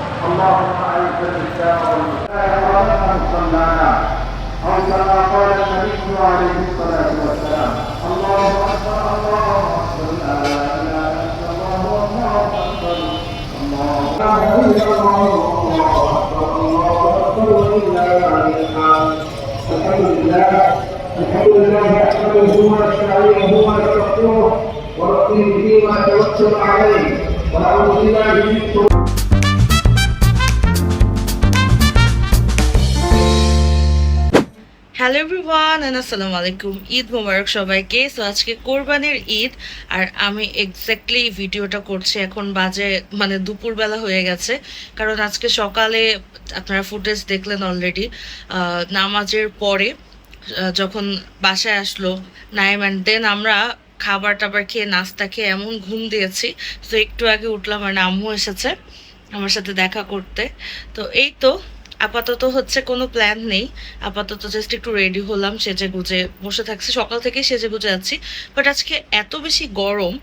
اللهم اعز الاسلام والمسلمين او كما قال النبي عليه الصلاه والسلام الله اكبر الله اكبر لا اله الا الله والله اكبر الله اكبر الله اكبر ولله الحمد. الحمد لله نحمده ونستعينه ونستغفره ونؤمن به ونتوكل عليه ونعوذ بالله من شرور. Hello everyone and আসসালামু আলাইকুম। ঈদ মোবারক সবাইকে। সো আজকে কোরবানির ঈদ, আর আমি এক্স্যাক্টলি ভিডিওটা করছি এখন বাজে দুপুরবেলা হয়ে গেছে, কারণ আজকে সকালে আপনারা ফুটেজ দেখলেন অলরেডি। নামাজের পরে যখন বাসায় আসলো নাইম, অ্যান্ড দেন আমরা খাবার টাবার খেয়ে নাস্তা খেয়ে এমন ঘুম দিয়েছি। তো একটু আগে উঠলাম, আর আম্মু এসেছে আমার সাথে দেখা করতে। তো এই তো আপাতত হচ্ছে কোনো প্ল্যান নেই, আপাতত জাস্ট একটু রেডি হলাম, সেজে গুজে বসে থাকছি, সকাল থেকে সেজে গুজে যাচ্ছি। বাট আজকে এত বেশি গরম,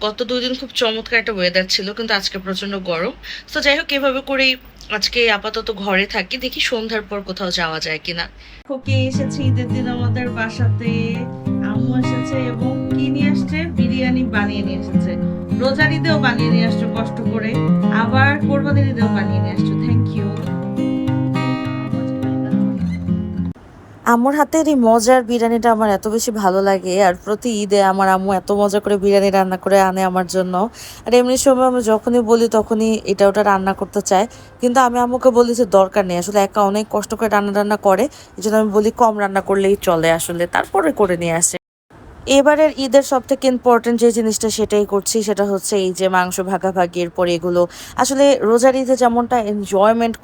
গত 2 দিন খুব চমৎকার একটা ওয়েদার ছিল, কিন্তু আজকে প্রচণ্ড গরম। তো যাই হোক, এভাবে করেই আজকে আপাতত ঘরে থাকি, দেখি সন্ধ্যার পর কোথাও যাওয়া যায় কিনা। ওকে, এসেছে ঈদের দিন আমাদের বাসাতে, আম্মু এসেছে এবং কি নিয়ে আসছে, বিরিয়ানি বানিয়ে নিয়ে এসেছে। রোজার ঈদেও বানিয়ে নিয়ে আসছো কষ্ট করে, আবার কোরবানির ঈদেও বানিয়ে নিয়ে আসছো, থ্যাংক ইউ। আম্মুর হাতের এই মজার বিরিয়ানিটা আমার এত বেশি ভালো লাগে, আর প্রতি ঈদে আমার আম্মু এত মজা করে বিরিয়ানি রান্না করে আনে আমার জন্য। আর এমনি সময় আমি যখনই বলি তখনই এটা ওটা রান্না করতে চায়, কিন্তু আমি আম্মুকে বলি যে দরকার নেই, আসলে একা অনেক কষ্ট করে রান্না করে, এই জন্য আমি বলি কম রান্না করলেই চলে, আসলে তারপরে করে নিয়ে আসে। এবারের ঈদের সব থেকে ইম্পর্টেন্ট যে জিনিসটা সেটাই করছি, সেটা হচ্ছে এই যে মাংস ভাগাভাগি। এরপর এগুলো আসলে রোজার ঈদে যেমনটা এনজয়মেন্ট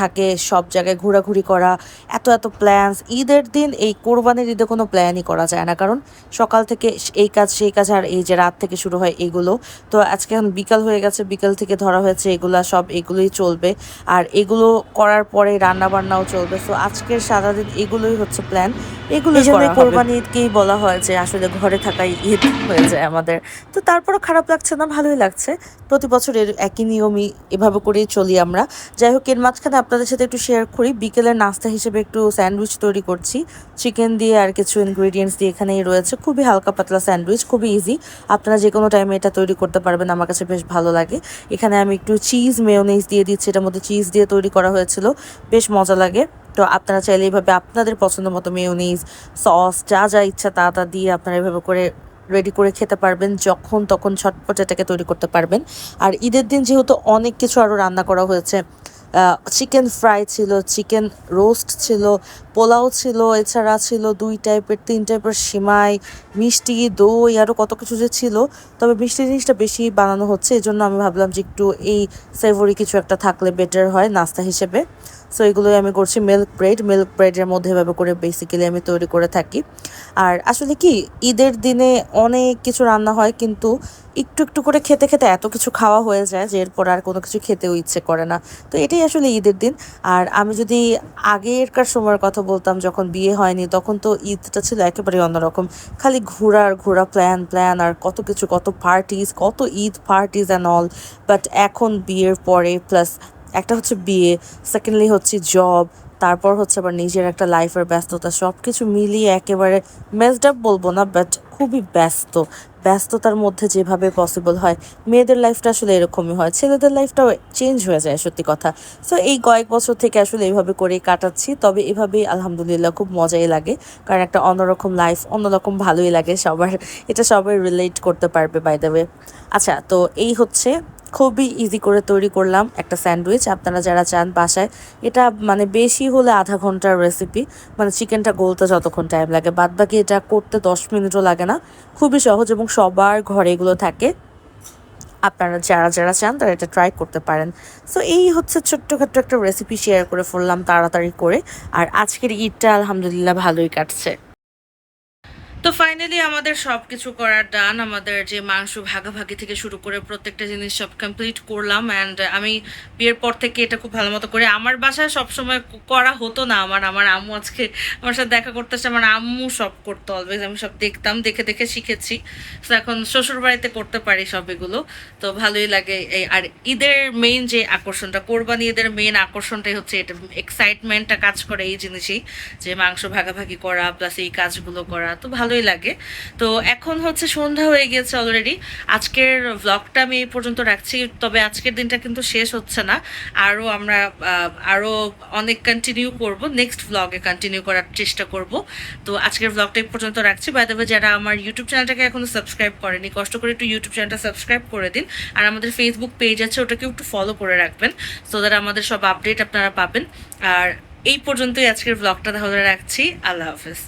থাকে, সব জায়গায় ঘোরাঘুরি করা, এত এত প্ল্যানস, ঈদের দিন এই কোরবানির ঈদে কোনো প্ল্যানই করা যায় না, কারণ সকাল থেকে এই কাজ সেই কাজ, আর এই যে রাত থেকে শুরু হয় এগুলো। তো আজকে এখন বিকাল হয়ে গেছে, বিকাল থেকে ধরা হয়েছে এগুলা সব, এগুলোই চলবে, আর এগুলো করার পরে রান্না বান্নাও চলবে। তো আজকের সারাদিন এগুলোই হচ্ছে প্ল্যান, এগুলোই কোরবানি ঈদকেই বলা হয় যে আসলে ঘরে থাকাই ঈদ হয়ে যায় আমাদের। তো তারপরও খারাপ লাগছে না, ভালোই লাগছে। প্রতি বছর এর একই নিয়মই, এভাবে করেই চলি আমরা। যাই হোক, এর মাঝখানে আপনাদের সাথে একটু শেয়ার করি, বিকেলের নাস্তা হিসেবে একটু স্যান্ডউইচ তৈরি করছি চিকেন দিয়ে, আর কিছু ইনগ্রিডিয়েন্টস দিয়ে এখানেই রয়েছে। খুবই হালকা পাতলা স্যান্ডউইচ, খুবই ইজি, আপনারা যে কোনো টাইমে এটা তৈরি করতে পারবেন, আমার কাছে বেশ ভালো লাগে। এখানে আমি একটু চিজ মেয়োনিজ দিয়ে দিচ্ছি, এটার মধ্যে চিজ দিয়ে তৈরি করা হয়েছিল, বেশ মজা লাগে। তো আপনারা চাইলে এইভাবে আপনাদের পছন্দ মতো মেয়োনিজ, সস, যা যা ইচ্ছা তা তা দিয়ে আপনারা এভাবে করে রেডি করে খেতে পারবেন, যখন তখন ছটপট এটাকে তৈরি করতে পারবেন। আর ঈদের দিন যেহেতু অনেক কিছু আরও রান্না করা হয়েছে, চিকেন ফ্রাই ছিল, চিকেন রোস্ট ছিল, পোলাও ছিল, এছাড়া ছিল 2 টাইপের 3 টাইপের সিমাই, মিষ্টি, দই, আরও কত কিছু যে ছিল। তবে মিষ্টি জিনিসটা বেশি বানানো হচ্ছে, এই জন্য আমি ভাবলাম যে একটু এই সেভরি কিছু একটা থাকলে বেটার হয় নাস্তা হিসেবে। সো এগুলোই আমি করছি। মিল্ক ব্রেডের মধ্যে এভাবে করে বেসিক্যালি আমি তৈরি করে থাকি। আর আসলে কি, ঈদের দিনে অনেক কিছু রান্না হয়, কিন্তু একটু একটু করে খেতে খেতে এত কিছু খাওয়া হয়ে যায় যে এরপর আর কোনো কিছু খেতেও ইচ্ছে করে না। তো এটাই আসলে ঈদের দিন। আর আমি যদি আগেরকার সময়ের কথা বলতাম, যখন বিয়ে হয়নি, তখন তো ঈদটা ছিল একেবারে অন্যরকম, খালি ঘোরা প্ল্যান আর কত কিছু, কত পার্টিস, কত Eid parties and all. But এখন বিয়ের পরে প্লাস একটা হচ্ছে বিয়ে, সেকেন্ডলি হচ্ছে জব, তারপর হচ্ছে আবার নিজের একটা লাইফের ব্যস্ততা, সব কিছু মিলিয়ে একেবারে মেসড আপ বলবো না, বাট খুবই ব্যস্ততার মধ্যে যেভাবে পসিবল হয়, মেয়েদের লাইফটা আসলে এরকমই হয়, ছেলেদের লাইফটাও চেঞ্জ হয়ে যায় সত্যি কথা। সো এই কয়েক বছর থেকে আসলে এইভাবে করেই কাটাচ্ছি, তবে এভাবেই আলহামদুলিল্লাহ খুব মজাই লাগে, কারণ একটা অন্যরকম লাইফ, অন্যরকম ভালোই লাগে সবার, এটা সবাই রিলেট করতে পারবে বাই দ্য ওয়ে। আচ্ছা, তো এই হচ্ছে খুবই ইজি করে তৈরি করলাম একটা স্যান্ডউইচ। আপনারা যারা চান বাসায়, এটা বেশি হলে আধা ঘন্টার রেসিপি, চিকেনটা গলতে যতক্ষণ টাইম লাগে, বাদ বাকি এটা করতে 10 মিনিটও লাগে না, খুবই সহজ, এবং সবার ঘরে এগুলো থাকে। আপনারা যারা যারা চান তারা এটা ট্রাই করতে পারেন। সো এই হচ্ছে ছোট্টখাট্ট একটা রেসিপি শেয়ার করে ফেললাম তাড়াতাড়ি করে। আর আজকের ঈদটা আলহামদুলিল্লাহ ভালোই কাটছে। তো ফাইনালি আমাদের সব কিছু করার ডান, আমাদের যে মাংস ভাগাভাগি থেকে শুরু করে প্রত্যেকটা জিনিস সব কমপ্লিট করলাম। অ্যান্ড আমি বিয়ের পর থেকে এটা খুব ভালো মতো করে, আমার বাসায় সবসময় করা হতো না। আমার আমার আম্মু আজকে আমার সাথে দেখা করতে আসছে, আমার আম্মু সব করতো অলওয়েজ, আমি সব দেখতাম, দেখে দেখে শিখেছি। তো এখন শ্বশুর বাড়িতে করতে পারি সব এগুলো, তো ভালোই লাগে। আর ঈদের মেইন যে আকর্ষণটা, কোরবানি ঈদের মেইন আকর্ষণটাই হচ্ছে এটা, এক্সাইটমেন্টটা কাজ করে এই জিনিসই, যে মাংস ভাগাভাগি করা প্লাস এই কাজগুলো করা, তো ভালোই লাগে। তো এখন হচ্ছে সন্ধ্যা হয়ে গেছে অলরেডি। আজকের ব্লগটা আমি এই পর্যন্ত রাখছি, তবে আজকের দিনটা কিন্তু শেষ হচ্ছে না, আমরা আরও অনেক কন্টিনিউ করব, নেক্সট ব্লগে কন্টিনিউ করার চেষ্টা করব। তো আজকের ব্লগটা এই পর্যন্ত রাখছি। বাই দ্য ওয়ে, যারা আমার ইউটিউব চ্যানেলটাকে এখনো সাবস্ক্রাইব করেনি, কষ্ট করে একটু ইউটিউব চ্যানেলটা সাবস্ক্রাইব করে দিন। আর আমাদের ফেসবুক পেজ আছে, ওটাকেও একটু ফলো করে রাখবেন, সো দ্যাট আমাদের সব আপডেট আপনারা পাবেন। আর এই পর্যন্তই আজকের ব্লগটা তাহলে রাখছি। আল্লাহ হাফেজ।